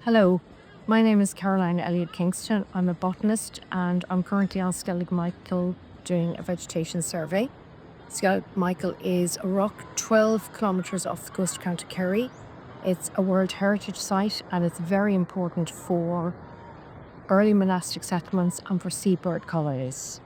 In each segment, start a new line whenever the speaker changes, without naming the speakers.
Hello, my name is Caroline Elliott-Kingston. I'm a botanist and I'm currently on Skellig Michael doing a vegetation survey. Skellig Michael is a rock 12 kilometres off the coast of County Kerry. It's a World Heritage Site and it's very important for early monastic settlements and for seabird colonies.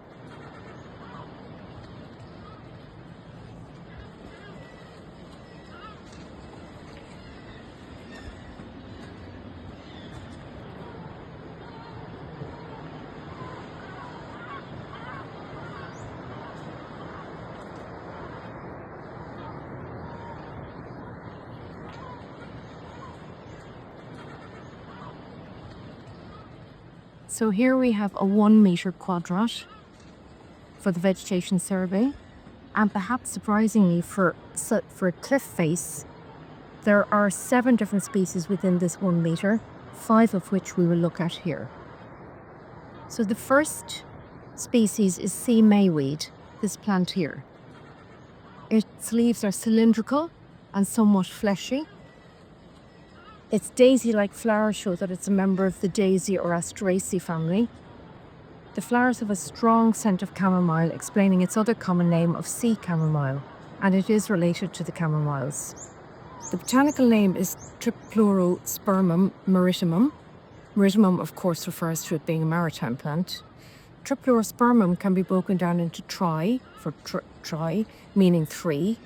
So here we have a 1 metre quadrat for the vegetation survey, and perhaps surprisingly for a cliff face, there are 7 different species within this 1 metre, 5 of which we will look at here. So the first species is sea mayweed, this plant here. Its leaves are cylindrical and somewhat fleshy. Its daisy-like flowers show that it's a member of the daisy or Asteraceae family. The flowers have a strong scent of chamomile, explaining its other common name of sea chamomile, and it is related to the chamomiles. The botanical name is Triplurispermum maritimum. Maritimum, of course, refers to it being a maritime plant. Triplurispermum can be broken down into tri, for tri, meaning 3,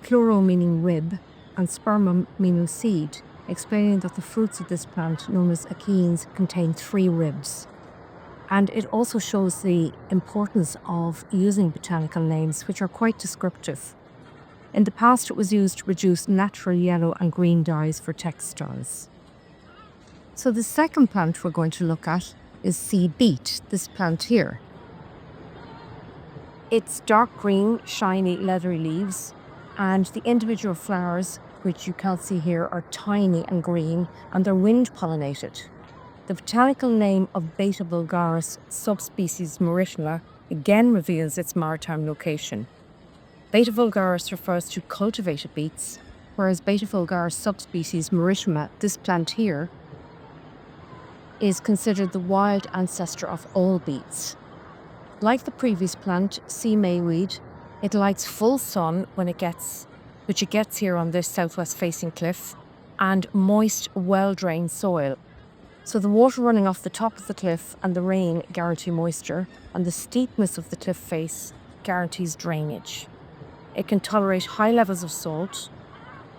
pluro meaning rib, and spermum meaning seed, explaining that the fruits of this plant, known as achenes, contain 3 ribs. And it also shows the importance of using botanical names, which are quite descriptive. In the past, it was used to produce natural yellow and green dyes for textiles. So the second plant we're going to look at is sea beet, this plant here. It's dark green, shiny, leathery leaves, and the individual flowers, which you can't see here, are tiny and green, and they're wind pollinated. The botanical name of Beta vulgaris subspecies maritula again reveals its maritime location. Beta vulgaris refers to cultivated beets, whereas Beta vulgaris subspecies maritima, this plant here, is considered the wild ancestor of all beets. Like the previous plant, sea mayweed, it likes full sun which it gets here on this southwest facing cliff, and moist, well-drained soil. So the water running off the top of the cliff and the rain guarantee moisture, and the steepness of the cliff face guarantees drainage. It can tolerate high levels of salt,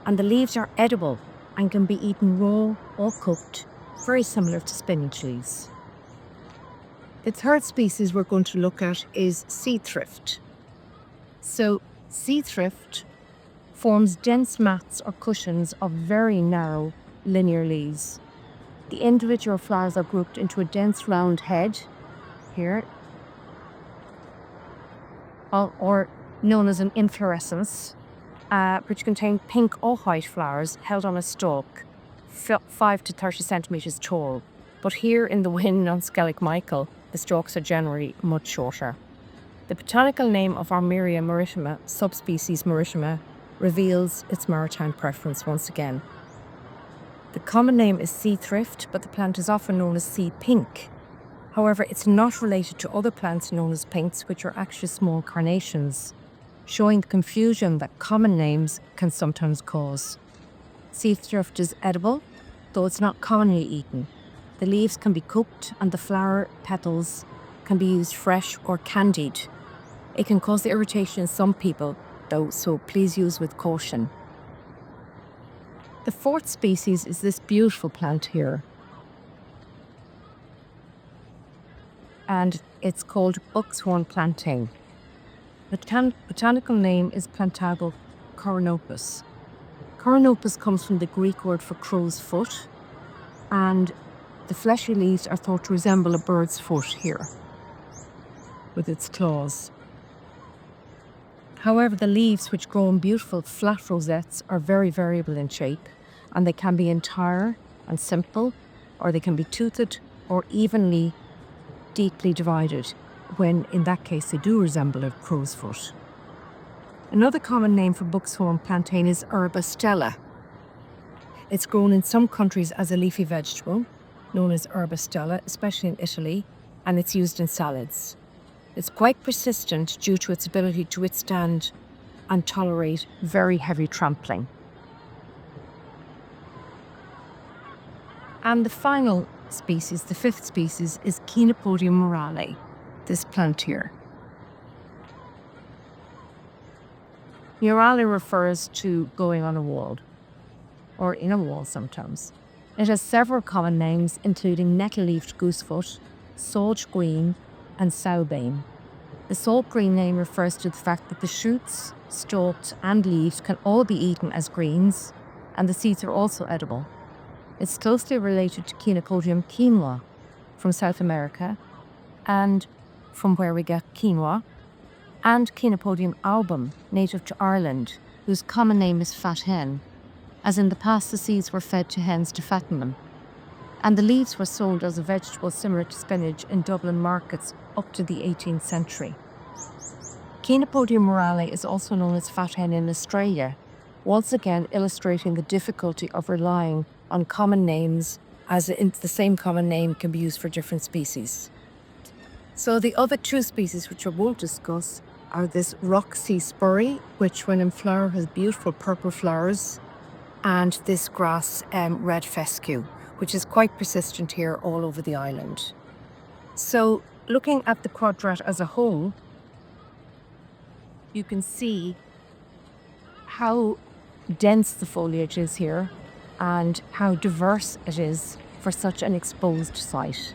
and the leaves are edible and can be eaten raw or cooked, very similar to spinach leaves. The third species we're going to look at is sea thrift. So sea thrift forms dense mats or cushions of very narrow, linear leaves. The individual flowers are grouped into a dense round head, here, or known as an inflorescence, which contain pink or white flowers held on a stalk, 5 to 30 centimetres tall. But here in the wind on Skellig Michael, the stalks are generally much shorter. The botanical name of Armeria maritima, subspecies maritima, reveals its maritime preference once again. The common name is sea thrift, but the plant is often known as sea pink. However, it's not related to other plants known as pinks, which are actually small carnations, showing the confusion that common names can sometimes cause. Sea thrift is edible, though it's not commonly eaten. The leaves can be cooked and the flower petals can be used fresh or candied. It can cause irritation in some people, though, so please use with caution. The fourth species is this beautiful plant here, and it's called buckthorn plantain. The botanical name is Plantago coronopus. Coronopus comes from the Greek word for crow's foot, and the fleshy leaves are thought to resemble a bird's foot here, with its claws. However, the leaves, which grow in beautiful flat rosettes, are very variable in shape, and they can be entire and simple, or they can be toothed or evenly, deeply divided, when in that case they do resemble a crow's foot. Another common name for buckthorn plantain is Herba stella. It's grown in some countries as a leafy vegetable, known as herba stella, especially in Italy, and it's used in salads. It's quite persistent due to its ability to withstand and tolerate very heavy trampling. And the final species, the fifth species, is Chenopodium murale, this plant here. Murale refers to going on a wall, or in a wall sometimes. It has several common names, including nettle-leafed goosefoot, salt green, and soubane. The salt green name refers to the fact that the shoots, stalks, and leaves can all be eaten as greens, and the seeds are also edible. It's closely related to Chenopodium quinoa from South America, and from where we get quinoa, and Chenopodium album, native to Ireland, whose common name is fat hen, as in the past the seeds were fed to hens to fatten them. And the leaves were sold as a vegetable similar to spinach in Dublin markets up to the 18th century. Chenopodium murale is also known as fat hen in Australia, once again illustrating the difficulty of relying on common names, as the same common name can be used for different species. So the other two species which I won't discuss are this rock sea spurry, which when in flower has beautiful purple flowers, and this grass red fescue, which is quite persistent here all over the island. So looking at the quadrat as a whole, you can see how dense the foliage is here and how diverse it is for such an exposed site.